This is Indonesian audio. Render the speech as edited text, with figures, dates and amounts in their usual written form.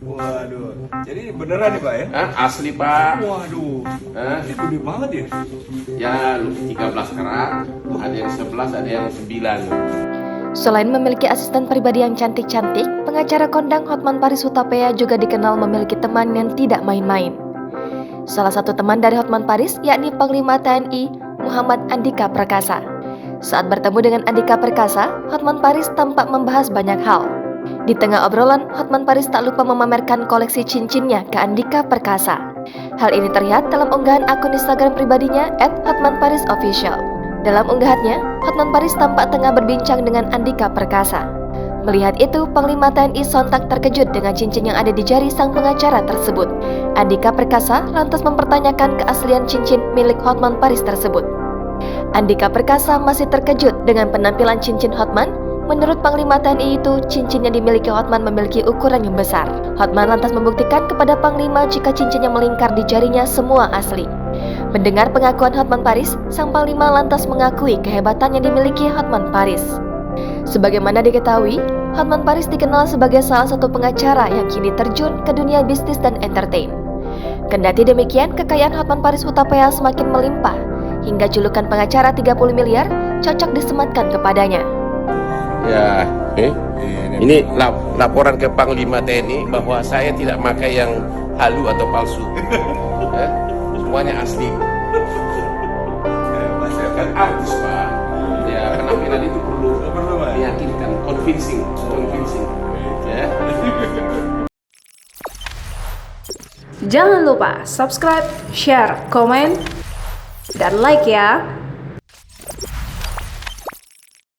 Waduh, jadi beneran nih Pak ya? Asli Pak. Waduh, ini gede banget ya? Ya 13 karat, ada yang 11, ada yang 9. Selain memiliki asisten pribadi yang cantik-cantik, pengacara kondang Hotman Paris Hutapea juga dikenal memiliki teman yang tidak main-main. Salah satu teman dari Hotman Paris yakni Panglima TNI Muhammad Andika Perkasa. Saat bertemu dengan Andika Perkasa, Hotman Paris tampak membahas banyak hal. Di tengah obrolan, Hotman Paris tak lupa memamerkan koleksi cincinnya ke Andika Perkasa. Hal ini terlihat dalam unggahan akun Instagram pribadinya @hotmanparisofficial. Dalam unggahannya, Hotman Paris tampak tengah berbincang dengan Andika Perkasa. Melihat itu, Panglima TNI sontak terkejut dengan cincin yang ada di jari sang pengacara tersebut. Andika Perkasa lantas mempertanyakan keaslian cincin milik Hotman Paris tersebut. Andika Perkasa masih terkejut dengan penampilan cincin Hotman. Menurut Panglima TNI itu, cincin yang dimiliki Hotman memiliki ukuran yang besar. Hotman lantas membuktikan kepada Panglima jika cincin yang melingkar di jarinya semua asli. Mendengar pengakuan Hotman Paris, sang Panglima lantas mengakui kehebatan yang dimiliki Hotman Paris. Sebagaimana diketahui, Hotman Paris dikenal sebagai salah satu pengacara yang kini terjun ke dunia bisnis dan entertain. Kendati demikian, kekayaan Hotman Paris Hutapea semakin melimpah, hingga julukan pengacara 30 miliar cocok disematkan kepadanya. Ya, ini laporan ke Panglima TNI bahwa saya tidak pakai yang halu atau palsu. Semuanya asli. Kan artis Pak. Ya, penampilan itu perlu meyakinkan, convincing. Ya. Jangan lupa subscribe, share, komen, dan like ya.